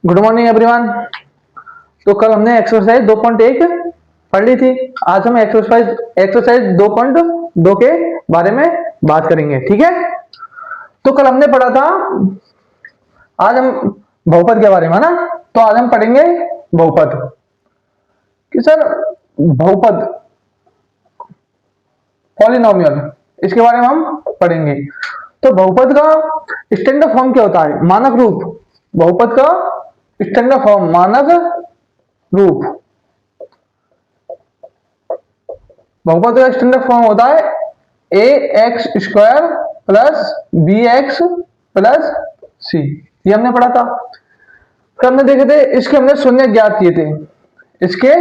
Good morning everyone. तो कल हमने एक्सरसाइज 2.1 पढ़ ली थी। आज हम एक्सरसाइज 2.2 के बारे में बात करेंगे, ठीक है। तो कल हमने पढ़ा था, आज हम बहुपद के बारे में, ना। तो आज हम पढ़ेंगे बहुपद कि सर बहुपद पॉलिनोमियल, इसके बारे में हम पढ़ेंगे। तो बहुपद का स्टैंडर्ड फॉर्म क्या होता है? मानक रूप। बहुपद का स्टैंडर्ड फॉर्म, मानक रूप। बहुपद का स्टैंडर्ड फॉर्म होता है A X square plus B X plus C. ये हमने पढ़ा था। फिर हमने देखे थे, इसके हमने शून्य ज्ञात किए थे। इसके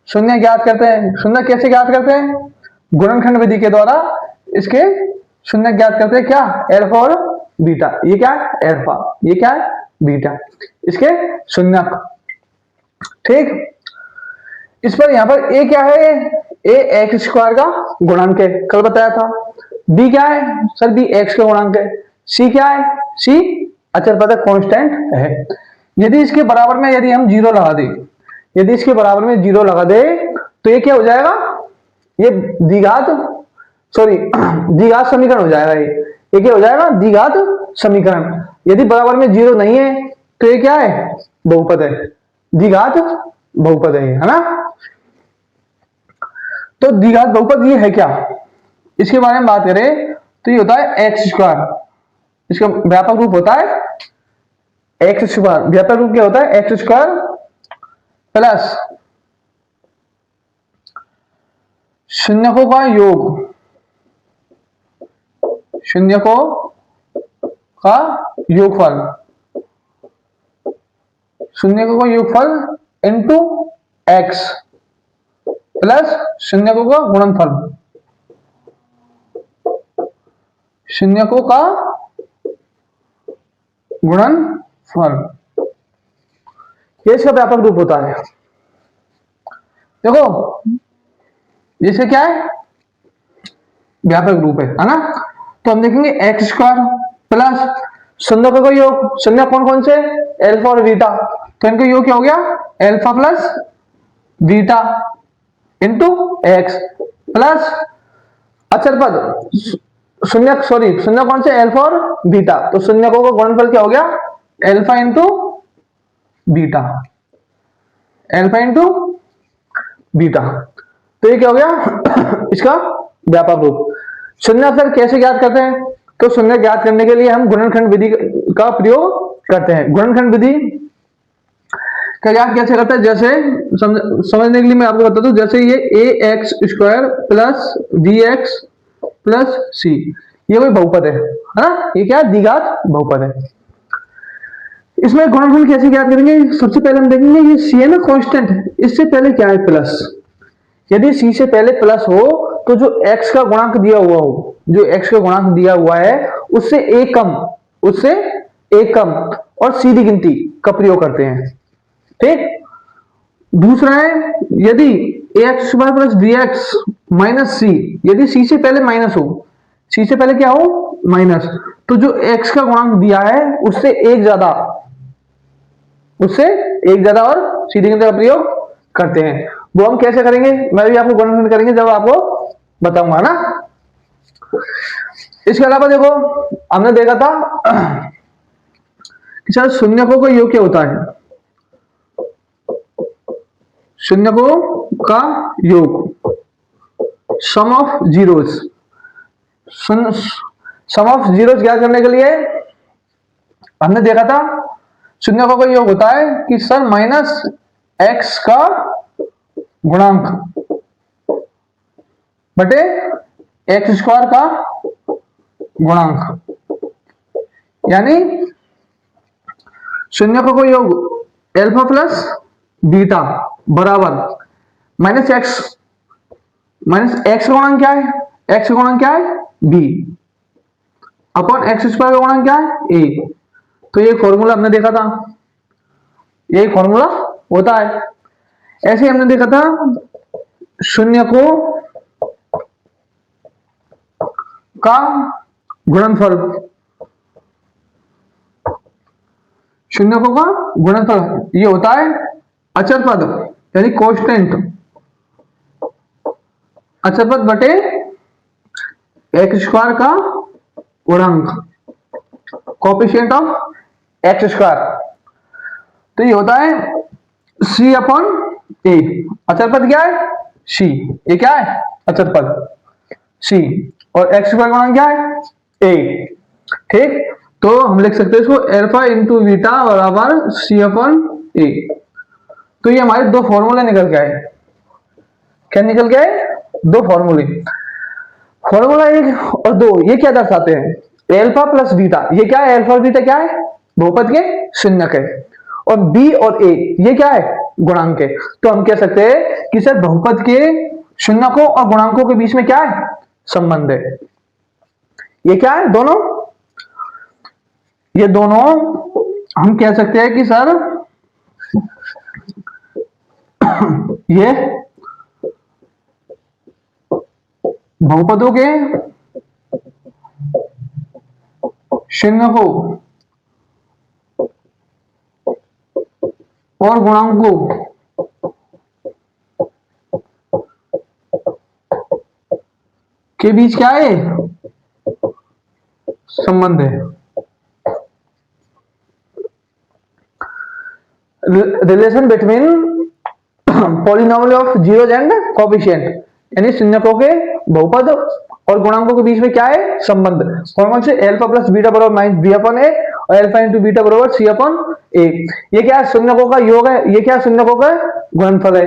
शून्य ज्ञात करते हैं। शून्य कैसे ज्ञात करते हैं? गुणनखंड विधि के द्वारा इसके शून्य ज्ञात करते हैं। क्या? अल्फा और बीटा। ये क्या है? अल्फा। ये क्या है? बीटा। इसके शून्यक, ठीक। इस पर यहां पर ए क्या है? ए एक्स स्क्वायर का गुणांक है, कल बताया था। बी क्या है? सर बी एक्स का गुणांक है। सी क्या है? सी अचर पद कांस्टेंट है। यदि इसके बराबर में यदि हम जीरो लगा दे, यदि इसके बराबर में जीरो लगा दे तो ये क्या हो जाएगा? ये द्विघात द्विघात समीकरण हो जाएगा। ये क्या हो जाएगा? द्विघात समीकरण। यदि बराबर में जीरो नहीं है तो ये क्या है? बहुपद है, द्विघात बहुपद है ना। तो द्विघात बहुपद ये है क्या? इसके बारे में बात करें तो ये होता है एक्स स्क्वायर। इसका व्यापक रूप होता है एक्स स्क्वायर। व्यापक रूप क्या होता है? एक्स स्क्वायर प्लस शून्यकों का योग, शून्यकों का योगफल, शून्यकों का योगफल इनटू एक्स प्लस शून्यकों का गुणनफल, शून्यकों का गुणनफल। ये इसका व्यापक रूप होता है। देखो जैसे क्या है? व्यापक रूप है ना। तो हम देखेंगे एक्स स्क्वायर प्लस शून्यकों का योग। शून्य कौन कौन से? अल्फा और बीटा। तो इनका योग क्या हो गया? Alpha plus beta into x plus अचर पद शून्य कौन से? अल्फा और बीटा। तो शून्यकों का गुणनफल क्या हो गया? Alpha into beta, alpha into beta. तो ये क्या हो गया? इसका व्यापक रूप। शून्य अक्षर कैसे ज्ञात करते हैं? तो शून्य ज्ञात करने के लिए हम गुणनखंड विधि का प्रयोग करते हैं। गुणनखंड विधि का ज्ञात कैसे करते हैं? जैसे समझने के लिए मैं आपको बता दूं, जैसे ये A X square plus B X plus C, ये कोई बहुपद है ना। ये क्या? द्विघात बहुपद है। इसमें गुणनफल कैसे ज्ञात करेंगे? सबसे पहले हम देखेंगे ये सी है ना, कांस्टेंट है। इससे पहले क्या है? प्लस। यदि सी से पहले प्लस हो तो जो एक्स का गुणांक दिया हुआ हो, जो एक्स का गुणांक दिया हुआ है उससे एक कम, उससे एक कम और सीधी गिनती का प्रयोग करते हैं, ठीक। दूसरा है यदि X square plus B X minus C, यदि सी से पहले माइनस हो, सी से पहले क्या हो? माइनस, तो जो एक्स का गुणांक दिया है उससे एक ज्यादा, उससे एक ज्यादा और सीधी गिनती का प्रयोग करते हैं। वो हम कैसे करेंगे? मैं भी आपको गुणनखंड करेंगे जब आपको बताऊंगा ना। इसके अलावा देखो, हमने देखा था कि सर शून्यकों का योग क्या होता है? शून्यकों का योग, sum of zeros. Sum of zeros ज्ञात करने के लिए हमने देखा था शून्यकों का योग होता है कि सर माइनस एक्स का गुणांक बटे एक्स स्क्वायर का गुणांक, यानी शून्यकों का योग अल्फा प्लस बीटा बराबर माइनस एक्स का गुणांक क्या है? एक्स का गुणांक क्या है? बी अपॉन एक्स स्क्वायर का गुणांक क्या है? ए। तो ये फॉर्मूला हमने देखा था, यही फॉर्मूला होता है। ऐसे ही हमने देखा था शून्यकों का गुणनफल, शून्यकों का गुणनफल ये होता है अचर पद यानी कांस्टेंट, अचर पद बटे एक्स स्क्वायर का गुणांक, कोएफिशिएंट ऑफ एक्स स्क्वायर। तो ये होता है सी अपॉन ए। अचर पद क्या है? सी। ये क्या है? अचर पद सी। और एक्स स्क्वायर गुणांक क्या है? ए। ठीक, तो हम लिख सकते हैं इसको अल्फा इंटू बीटा बराबर सी अपॉन ए। तो ये हमारे दो फॉर्मूले निकल के आए। क्या निकल के आए? दो फॉर्मूले। फॉर्मूला एक और दो ये क्या दर्शाते हैं? एल्फा प्लस बीटा, ये क्या है? एल्फा और बीटा क्या है? बहुपद के शून्यक है। और बी और ए ये क्या है? गुणांक है। तो हम कह सकते हैं कि सर बहुपद के शून्यकों और गुणांकों के बीच में क्या है? संबंध है। ये क्या है? दोनों, ये दोनों हम कह सकते हैं कि सर ये बहुपदों के शून्यकों और गुणांकों के बीच क्या है? संबंध है। Relation between polynomial of zeros and coefficient, यानी शून्यकों के बहुपद और गुणांकों के बीच में क्या है? संबंध। कौन से? अल्फा प्लस बीटा बराबर माइनस बी अपॉन ए और अल्फा इंटू बीटा बराबर सी अपॉन ए। ये क्या है? शून्यकों का योग है। ये क्या है? शून्यकों का गुणनफल है।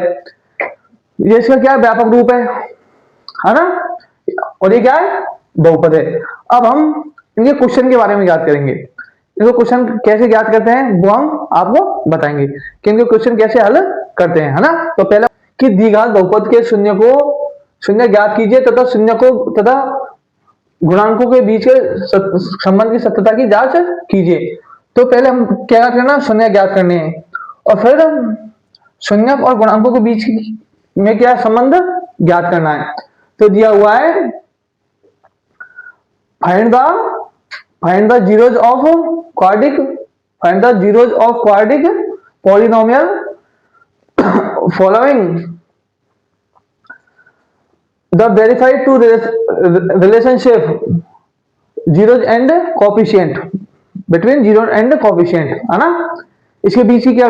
ये इसका क्या है? व्यापक रूप है ना? और ये क्या है? बहुपद है। अब हम इनके क्वेश्चन के बारे में याद करेंगे। इनको क्वेश्चन कैसे ज्ञात करते हैं वो हम आपको बताएंगे कि इनके क्वेश्चन कैसे हल करते हैं, है ना? तो पहला कि द्विघात बहुपद के शून्य को शून्य ज्ञात कीजिए तथा शून्य को तथा गुणांकों के बीच के संबंध की सत्यता की जांच कीजिए। तो पहले हम क्या करना? शून्य ज्ञात करने हैं और फिर शून्य और गुणांकों के बीच में क्या संबंध ज्ञात करना है। तो दिया हुआ है find the zeros of quadratic polynomial following the verified to relationship zeros and coefficient between zero and coefficient, है ना? इसके बीच की क्या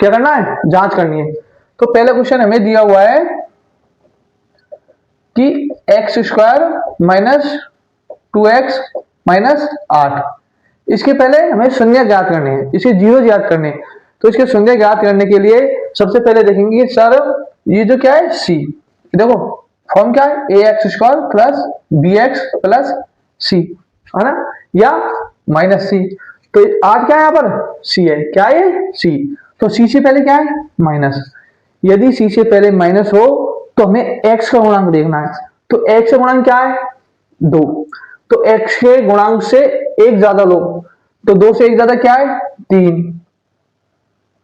करना है? जांच करनी है। तो पहला क्वेश्चन हमें दिया हुआ है कि x square minus 2x minus 8, इसके पहले हमें शून्य ज्ञात करने हैं, इसके जीरो ज्ञात करने हैं। तो इसके शून्य ज्ञात करने के लिए सबसे पहले देखेंगे सर ये जो क्या है? सी। देखो फॉर्म क्या है? A X square plus B X plus C, है ना? या माइनस सी। तो 8 क्या है यहाँ पर? सी है। क्या है? सी। तो सी से पहले क्या है? माइनस। यदि सी से पहले माइनस हो तो हमें एक्स का गुणांक देखना है। तो एक्स का गुणांक क्या है? 2। तो x के गुणांक से एक ज्यादा लो, तो 2 से एक ज्यादा क्या है? 3।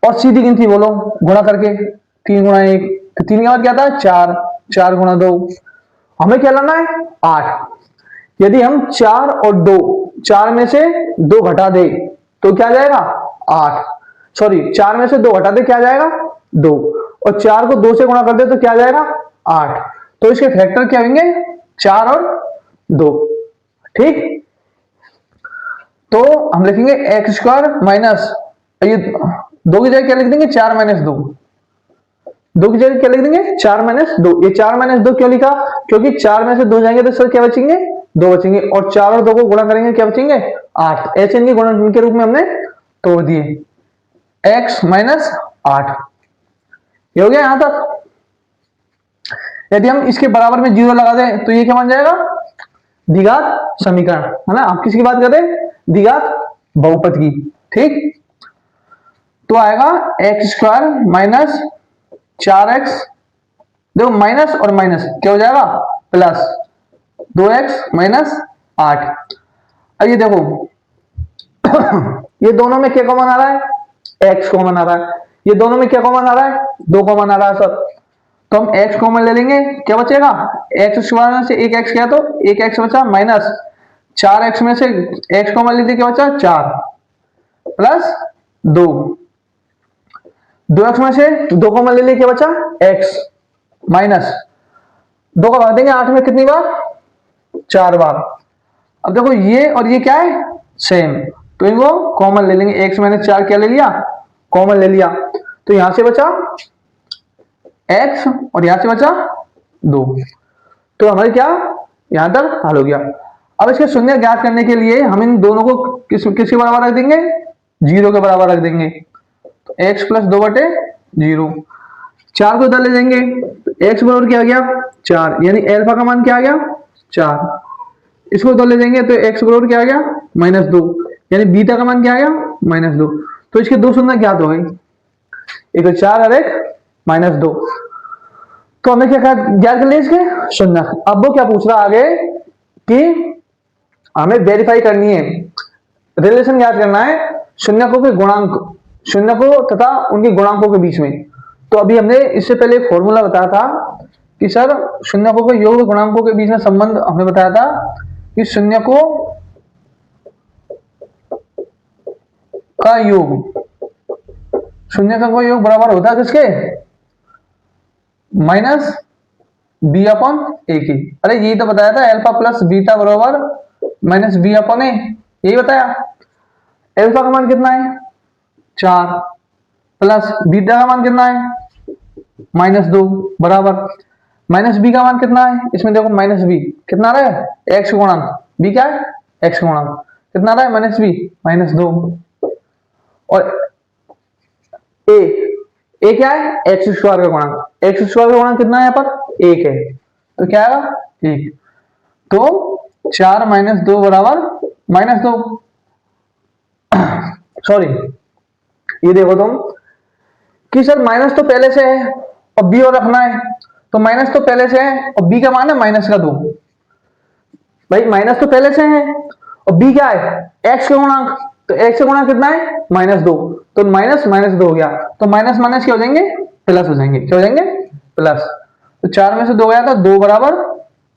और सीधी गिनती बोलो गुणा करके, 3 गुणा 1, तो 3 के बाद क्या था? 4। 4 गुणा 2, हमें क्या लाना है? 8। यदि हम 4 और 2, 4 में से 2 घटा दे तो क्या जाएगा? 8। सॉरी 4 में से 2 घटा दे क्या जाएगा? 2। और 4 को 2 से गुणा कर दे तो क्या जाएगा? 8। तो इसके फैक्टर क्या होंगे? 4 और 2। ठीक, तो हम लिखेंगे एक्स स्क्वायर माइनस, ये 2 की जगह क्या लिख देंगे? 4 माइनस 2। 2 की जगह क्या लिख देंगे? 4 माइनस 2। ये 4 माइनस 2 क्यों लिखा? क्योंकि 4 में से 2 जाएंगे तो सर क्या बचेंगे? 2 बचेंगे। और 4 और 2 को गुणा करेंगे क्या बचेंगे? 8। ऐसे इनके गुणन के रूप में हमने तोड़ दिए, x माइनस 8। ये हो गया यहां तक। यदि हम इसके बराबर में 0 लगा दें तो ये क्या बन जाएगा? द्विघात समीकरण, है ना? आप किसकी बात कर रहे हैं? द्विघात बहुपद की। ठीक, तो आएगा एक्स स्क्वायर माइनस 4x, देखो माइनस और माइनस क्या हो जाएगा? Plus 2x minus 8। अब ये देखो ये दोनों में क्या कॉमन आ रहा है? x कॉमन आ रहा है। ये दोनों में क्या कॉमन आ रहा है? 2 कॉमन आ रहा है सर। तो हम x कॉमन ले लेंगे, क्या बचेगा? x स्क्वायर में से एक x गया तो एक x बचा, माइनस 4x में से x कॉमन लीजिए क्या बचा? 4 प्लस 2, 2x में से 2 कॉमन ले लिए, क्या बचा x, माइनस 2 का भाग देंगे 8 में कितनी बार, 4 बार। अब देखो ये और ये क्या है, सेम, तो इनको कॉमन ले लेंगे, x माइनस 4 क्या ले लिया, कॉमन ले लिया, तो यहां से बचा x और यहां से बचा 2, तो हमारे क्या यहां तक हल हो गया। अब इसके शून्य ज्ञात करने के लिए हम इन दोनों को किसके बराबर रख देंगे, 0 के बराबर रख देंगे, तो x प्लस 2 बटे 0, 4 को इधर ले जाएंगे तो x बराबर क्या आ गया 4, यानी अल्फा का मान क्या आ गया 4, इसको इधर ले जाएंगे तो x बराबर क्या आ गया -2, यानी बीटा का मान क्या आ गया -2, तो इसके दो शून्य ज्ञात हो गए, एक तो 4 और एक -2, तो हमें क्या ज्ञात कर लिया इसके शून्य। अब वो क्या पूछ रहा आगे कि हमें वेरीफाई करनी है, रिलेशन ज्ञात करना है शून्यकों के गुणांक, शून्यकों तथा उनके गुणांकों के बीच में। तो अभी हमने इससे पहले एक फॉर्मूला बताया था कि सर शून्यकों के योग गुणांकों के बीच में संबंध हमने बताया था कि शून्यकों का योग, शून्यकों का योग बराबर होता है किसके, माइनस बी अपॉन ए की। अरे यही तो बताया था, अल्फा प्लस बीटा बराबर माइनस बी अपॉन ए, यही बताया। अल्फा का मान कितना है 4 प्लस बीटा का मान कितना है -2 बराबर माइनस बी का मान कितना है, इसमें देखो माइनस बी कितना आ रहा है, एक्स गुणा बी क्या है एक्स गुणा, कितना आ रहा है -2, और ए क्या है एक्स स्क्वायर का गुणा, एक्स स्क्वायर का गुणा कितना है यहाँ पर 1 है, तो क्या आएगा 1, तो 4 - 2 बराबर -2, सॉरी ये देखो तुम कि सर माइनस तो पहले से है और बी और रखना है, तो माइनस तो पहले से है और बी का मान है -2, भाई माइनस तो पहले से है और बी क्या है एक्स का गुणांक, तो एक्स का गुणांक कितना है -2, तो माइनस -2 हो गया, तो माइनस माइनस क्या हो जाएंगे प्लस हो जाएंगे, क्या हो जाएंगे प्लस, तो 4 में से 2 गया था 2 बराबर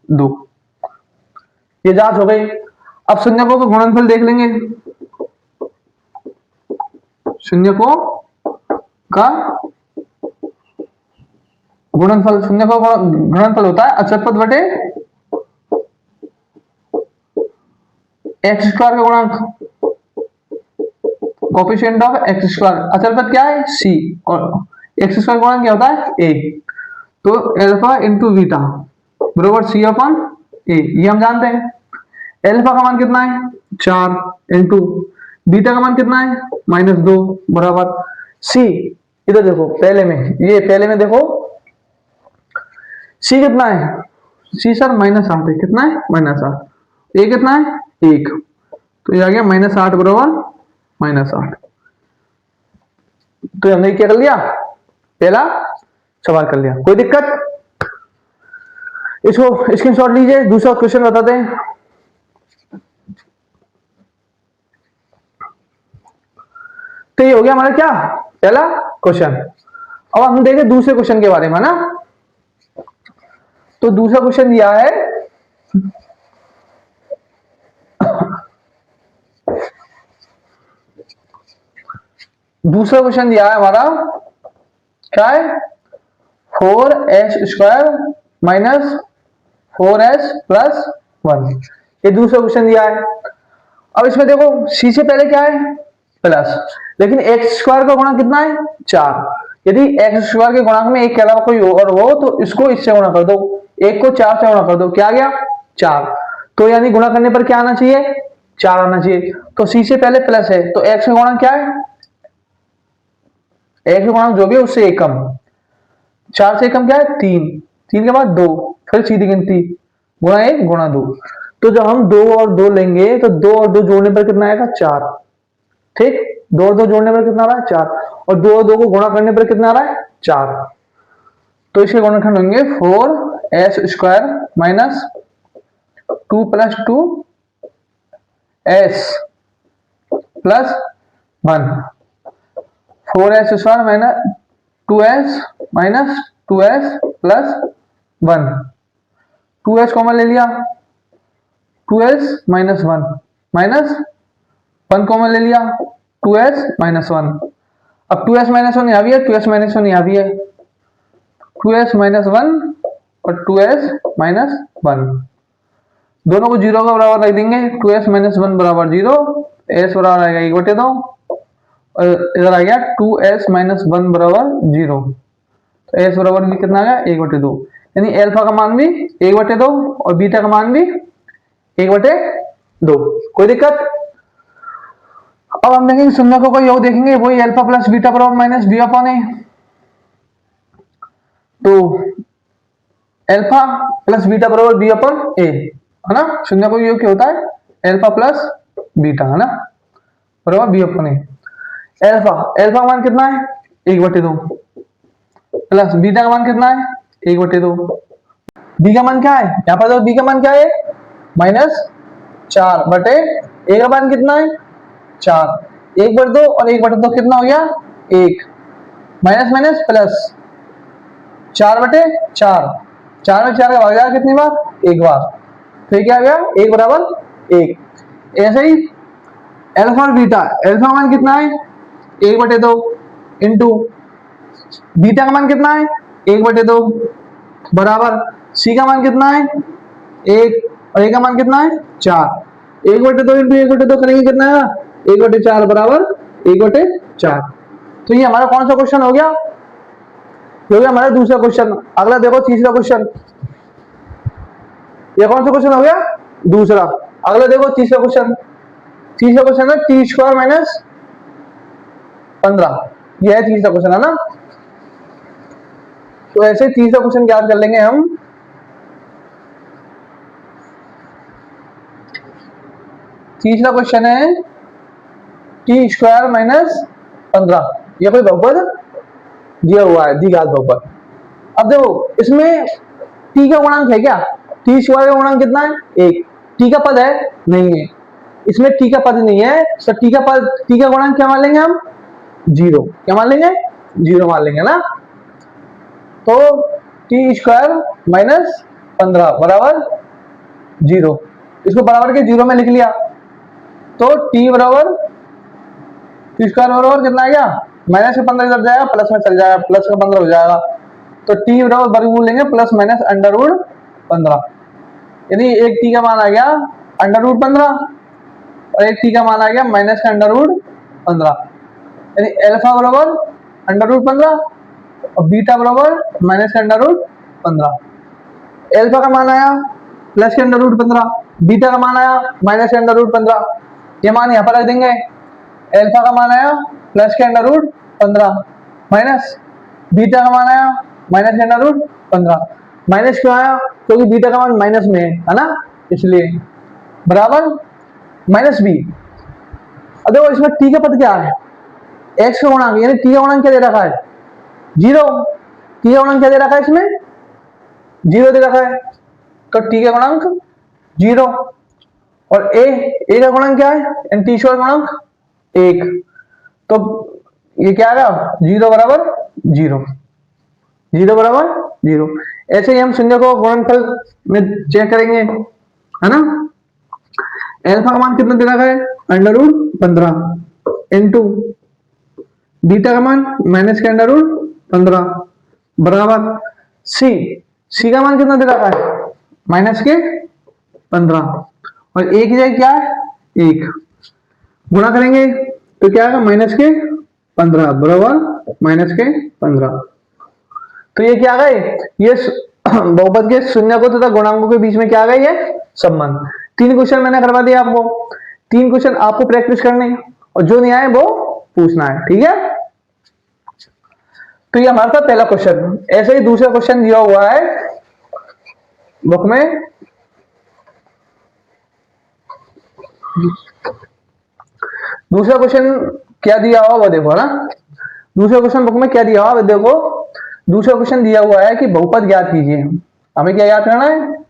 2, ये जांच हो गई। अब शून्यकों का गुणनफल देख लेंगे, शून्यकों का गुणनफल, शून्यकों का गुणनफल होता है अचर पद बटे एक्स स्क्वायर का गुणांक, कोफिशिएंट ऑफ एक्स स्क्वायर, अचर पद क्या है सी, और एक्स स्क्वायर गुणा क्या होता है ए, तो अल्फा इंटू बीटा बराबर सी अपॉन ए, ये हम जानते हैं। अल्फा का मान कितना है 4 इंटू बीटा का मान कितना है -2 बराबर सी, इधर देखो पहले में, ये पहले में देखो सी कितना है, सी सर -8 है, कितना है -8, ए कितना है 1, तो ये आ गया -8 बराबर -8, तो हमने क्या कर लिया पहला सवाल कर लिया, कोई दिक्कत, इसको स्क्रीनशॉट लीजिए, दूसरा क्वेश्चन बताते हैं। तो ये हो गया हमारा क्या पहला क्वेश्चन। अब हम देखें दूसरे क्वेश्चन के बारे में ना, तो दूसरा क्वेश्चन दिया है दूसरा क्वेश्चन दिया है हमारा क्या है 4s² माइनस 4s प्लस 1, ये दूसरा क्वेश्चन दिया है। अब इसमें देखो सी से पहले क्या है प्लस, लेकिन एक्स स्क्वायर का गुणा कितना है 4, यदि एक्स स्क्वायर के गुणांक में एक के अलावा कोई और हो तो इसको इससे गुणा कर दो, एक को 4 से गुणा कर दो, क्या आ गया 4, तो यानी गुणा करने पर क्या आना चाहिए 4 आना चाहिए, तो सी से पहले प्लस है तो एक्स का गुणांक क्या है, एक्स का गुणांक जो भी है उससे एक कम, 4 से कम क्या है 3, 3 के बाद 2, फिर सीधी गिनती गुणा 1 गुणा 2, तो जब हम 2 और 2 लेंगे तो 2 और 2 जोड़ने पर कितना आएगा 4, ठीक, 2 और 2 जोड़ने पर कितना आ रहा है 4, और 2 और 2 को गुणा करने पर कितना आ रहा है 4, तो इसके गुणनखंड होंगे 4s² minus 2 + 2s plus 1, 4s² minus 2s minus 2s plus 1, 2s common ले लिया, 2s - 1 माइनस 1 कॉमन ले लिया, 2s माइनस वन। अब 2s माइनस वन यहाँ भी है, 2s माइनस वन यहाँ भी है, 2s माइनस वन और 2s माइनस वन, दोनों को जीरो का बराबर रख देंगे। 2s माइनस वन बराबर जीरो, s बराबर आएगा 1/2 और इधर आ गया 2s माइनस वन बराबर जीरो, तो s बराबर भी कितना आ गया 1/2, यानी अल्फा का मान भी 1/2 और बीटा का मान भी 1/2। कोई दिक्कत? अब हम देखेंगे शून्य को योग देखेंगे, वही अल्फा प्लस बीटा बराबर माइनस बी अपॉन ए। तो अल्फा प्लस बीटा बराबर बी अपॉन ए, है ना। शून्य को योग क्या होता है? अल्फा प्लस बीटा, है ना, बराबर बी अपॉन ए। अल्फा अल्फा का मान कितना है? 1/2 प्लस बीटा का मान कितना है? 1/2। बी का मान क्या है यहाँ पर? बी का मान क्या है? -4 बटे ए का मान कितना है? 4। 1/2 और 1/2 कितना हो गया? 1। माइनस माइनस प्लस 4/4, 4 में 4 का भाग जाएगा कितनी बार? एक बार, तो क्या आ गया? 1 बराबर 1। ऐसे ही अल्फा और बीटा, अल्फा का मान कितना है? 1/2 इंटू बीटा का मान कितना है? 1/2 बराबर सी का मान कितना है? 1 और ए का मान कितना है? 4। 1/2 इंटू 1/2 करेंगे कितना है? 1/4 बराबर 1/4। तो ये हमारा कौन सा क्वेश्चन हो गया? ये हो गया हमारा दूसरा क्वेश्चन। अगला देखो तीसरा क्वेश्चन, ये कौन सा क्वेश्चन हो गया? दूसरा। अगला देखो तीसरा क्वेश्चन। तीसरा क्वेश्चन है t² माइनस 15, यह है तीसरा क्वेश्चन, है ना। तो ऐसे तीसरा क्वेश्चन याद कर लेंगे हम। तीसरा क्वेश्चन है t² माइनस 15, यह कोई बहुपद दिया हुआ है, द्विघात बहुपद। अब देखो इसमें t का गुणांक है क्या? t² का गुणांक कितना है? 1। t का पद है? नहीं है, इसमें t का पद नहीं है, तो t का पद, t का गुणांक क्या मान लेंगे हम? 0। क्या मान लेंगे? 0 मान लेंगे ना। तो t² माइनस 15 बराबर 0, इसको बराबर के 0 में लिख लिया, तो t बराबर t² बराबर कितना आ गया? माइनस का 15 इधर जाएगा, प्लस में चल जाएगा, प्लस का 15 हो जाएगा, तो t बराबर वर्गमूल लेंगे प्लस माइनस √15, यानी एक t का मान आ गया √15 और एक t का मान आ गया माइनस का √15, यानी अल्फा बराबर √15 और बीटा बराबर माइनस का √15। अल्फा का मान आया प्लस के √15, बीटा का मान आया माइनस के √15, ये मान यहाँ पर रख देंगे। अल्फा का मान आया प्लस के √15 माइनस बीटा का मान आया माइनस के √15। माइनस क्यों आया? क्योंकि बीटा का मान माइनस में है ना, इसलिए बराबर माइनस बी। अब देखो इसमें टी का पद क्या है? एक्स का गुणांक, यानी टी का गुणांक क्या दे रखा है? 0। टी का गुणांक क्या दे रखा है? इसमें 0 दे रखा है, तो टी का गुणांक 0 और ए का गुणांक क्या है? टी का गुणांक 1, तो ये क्या आएगा? 0 बराबर 0, 0 बराबर 0। ऐसे ही हम शून्य को गुणनफल में चेक करेंगे, है ना। अल्फा का मान कितना दे रखा है? √15 इंटू बीटा का मान माइनस के √15 बराबर सी का मान कितना दे रखा है? माइनस के 15 और एक ही जगह क्या है? 1 गुणा करेंगे तो क्या आएगा? माइनस के 15 बराबर माइनस के 15। तो ये क्या आ गए? ये बहुपद के शून्य को तथा गुणांकों के बीच में क्या आ गई? ये संबंध। 3 क्वेश्चन मैंने करवा दिया आपको, 3 क्वेश्चन आपको प्रैक्टिस करने और जो नहीं आए वो पूछना है, ठीक है। तो ये हमारा था पहला क्वेश्चन। ऐसे ही दूसरा क्वेश्चन दिया हुआ है बुक में। दूसरा क्वेश्चन क्या दिया हुआ वो देखो ना। दूसरा क्वेश्चन बुक में क्या दिया हुआ देखो। दूसरा क्वेश्चन दिया हुआ है कि बहुपद ज्ञात कीजिए। हमें क्या याद करना है?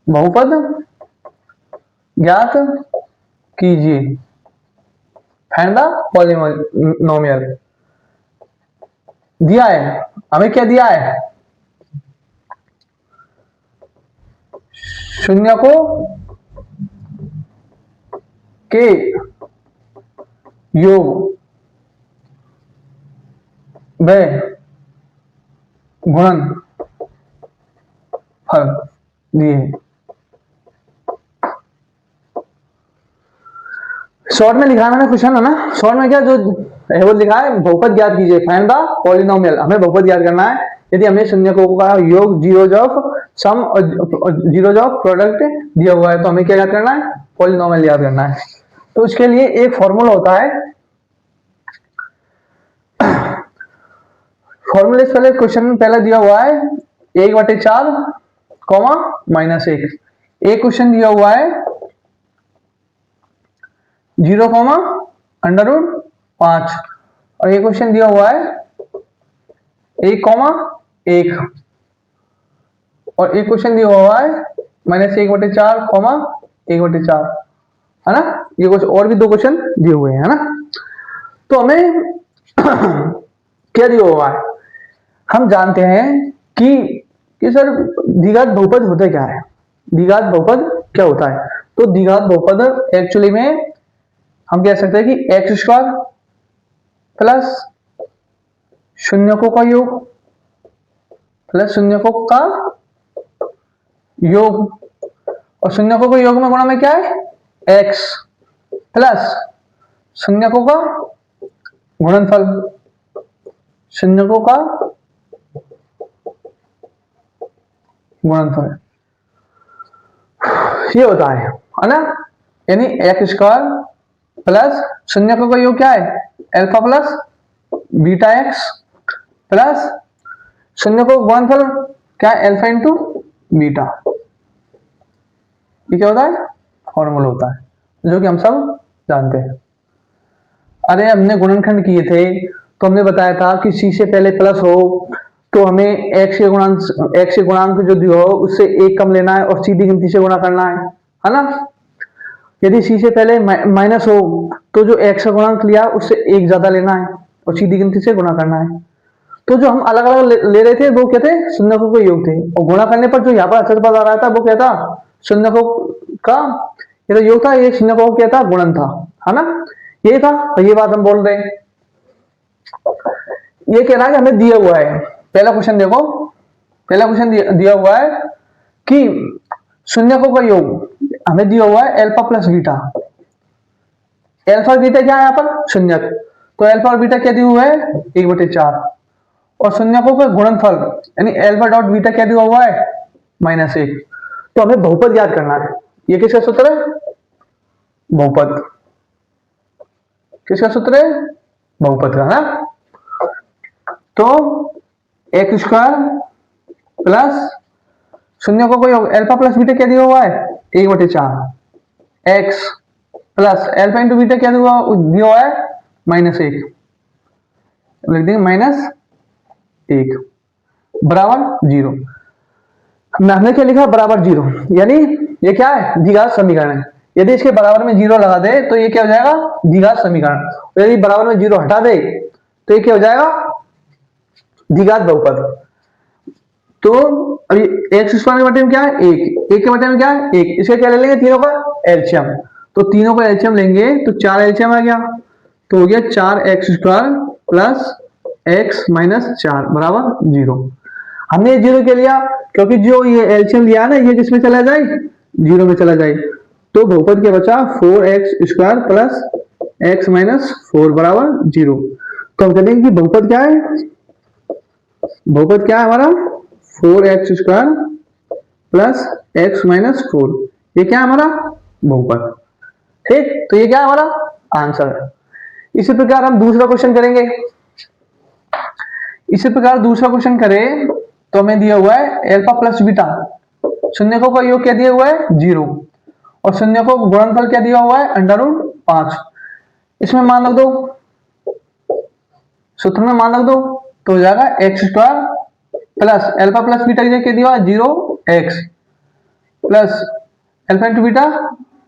बहुपद ज्ञात कीजिए, फाइंड द पॉलिनोमियल। दिया है हमें, क्या दिया है? शून्य को के योग व गुणन फल दिए। शॉर्ट में लिखा है मैंने क्वेश्चन है ना, शॉर्ट में क्या जो है वो लिखा है, बहुपद ज्ञात कीजिए, फाइंड द पॉलिनोमियल। हमें बहुपद ज्ञात करना है। यदि हमें शून्यकों का योग, जीरोज ऑफ सम और जीरोज ऑफ प्रोडक्ट दिया हुआ है तो हमें क्या याद करना है, पॉलिनोमियल याद करना है। तो उसके लिए एक फॉर्मूला होता है, फॉर्मूले से पहले क्वेश्चन में पहले दिया हुआ है 1/4 कॉमा -1। एक क्वेश्चन दिया हुआ है 0 कॉमा √5 और ये क्वेश्चन दिया हुआ है 1,1 और एक क्वेश्चन दिया हुआ है -1/4 कॉमा 1/4, है ना। ये कुछ और भी 2 क्वेश्चन दिए हुए हैं, है ना। तो हमें क्या दिया हुआ है, हम जानते हैं कि सर द्विघात बहुपद होते क्या है, द्विघात बहुपद क्या होता है। तो द्विघात बहुपद एक्चुअली में हम कह सकते हैं कि x² प्लस शून्यकों का योग प्लस शून्यकों का योग और शून्यकों के योग में गुणा में क्या है x प्लस शून्यकों का गुणनफल, शून्यकों का गुणनफल, ये होता है ना। यानी x² प्लस शून्यकों का योग क्या है alpha plus beta x plus शून्यकों का गुणनफल क्या है अल्फा इंटू बीटा। ये क्या होता है, फॉर्मूला होता है जो कि हम सब जानते हैं। अरे हमने गुणनखंड किए थे तो हमने बताया था कि c से पहले प्लस हो तो हमें x के गुणांक जो दिया हो उससे 1 कम लेना है और सीधी गिनती से गुणा करना है ना। यदि c से पहले माइनस हो तो जो x का गुणांक लिया उससे 1 ज्यादा लेना है और सीधी गिनती से गुणा करना है। तो जो हम अलग अलग ले रहे थे वो क्या थे, शून्यकों के योग थे, और गुणा करने पर जो यहाँ पर अक्षर पद आ रहा था वो क्या था, शून्यकों का ये तो योग था, ये शून्यकों का क्या था, गुणन था, है ना। ये था, तो ये बात हम बोल रहे हैं। ये कह रहा है कि हमें दिया हुआ है, पहला क्वेश्चन देखो, पहला क्वेश्चन दिया हुआ है कि शून्यकों का योग हमें दिया हुआ है alpha plus beta. Alpha beta क्या है यहाँ पर शून्यक, तो अल्फा और बीटा क्या दिया हुआ है 1/4 और शून्यकों का गुणनफल यानी अल्फा डॉट बीटा क्या दिया हुआ है -1। तो हमें बहुपद याद करना है। ये किसका सूत्र है, बहुपद, किसका सूत्र है, बहुपद का ना। तो x² प्लस शून्यकों का योग अल्फा प्लस बीटा क्या दिया हुआ है 1/4 x plus alpha into beta क्या दिया हुआ है -1, लिख देंगे -1 बराबर 0। हमने क्या लिखा बराबर 0, यानी ये क्या है द्विघात समीकरण है। यदि इसके बराबर में 0 लगा दे तो ये क्या हो जाएगा द्विघात समीकरण, यदि बराबर में 0 हटा दे तो ये क्या हो जाएगा द्विघात बहुपद। तो अभी x² के बटे में क्या है 1 के बटे में क्या है 1, इसका क्या ले लेंगे तीनों का एलसीएम, तो तीनों का एलसीएम लेंगे तो 4 एलसीएम आ गया, तो हो गया 4x² प्लस x - 4 बराबर 0। हमने ये 0 के लिया क्योंकि जो ये एलसीएम लिया ना ये किसमें चला जाए 0 में चला जाए, तो बहुपद क्या बचा 4x² प्लस x - 4 बराबर 0। तो हम कहेंगे कि बहुपद क्या है, बहुपद क्या है हमारा 4x² प्लस x - 4, ये क्या है हमारा बहुपद। ठीक, तो ये क्या है हमारा आंसर है। इसी प्रकार हम दूसरा क्वेश्चन करेंगे। इसी प्रकार दूसरा क्वेश्चन करें तो हमें दिया हुआ है अल्फा प्लस बीटा, शून्यकों का योग क्या दिया हुआ है 0 और शून्यकों का गुणनफल क्या दिया हुआ है √5। इसमें मान रख दो, सूत्र में मान रख दो, तो हो जाएगा x² plus alpha plus beta क्या दिया हुआ है 0x plus alpha into beta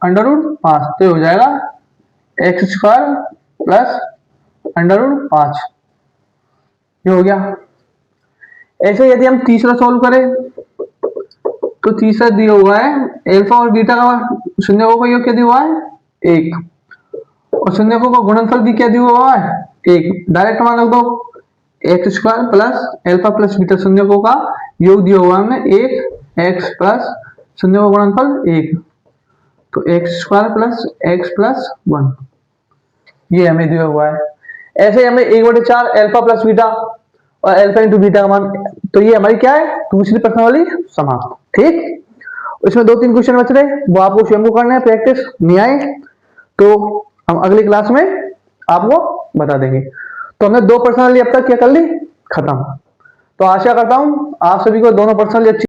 √5, तो हो जाएगा x² प्लस √5, ये हो गया। ऐसे यदि हम तीसरा सॉल्व करें तो तीसरा दिया हुआ है अल्फा और बीटा का शून्यकों का योग क्या दिया हुआ है 1 और शून्यकों का गुणनफल भी क्या दिया हुआ है, एक। डायरेक्ट मान रख दो, X square plus alpha plus beta शून्यकों का योग दिया हुआ है हमने एक, एक्स प्लस शून्य का गुणनफल एक, तो x square plus x plus one, ये हमें दिया हुआ है। ऐसे ही हमें 1/4 अल्फा प्लस बीटा और अल्फा इंटू बीटा का मान, तो ये हमारी क्या है, दूसरी प्रश्न वाली समाप्त। ठीक, इसमें 2-3 क्वेश्चन बच रहे, वो आपको स्वयं को करना है, प्रैक्टिस नहीं आए तो हम अगली क्लास में आपको बता देंगे। तो हमने 2 पर्सनली अब तक क्या कर ली, खत्म। तो आशा करता हूं आप सभी को दोनों पर्सनली अच्छी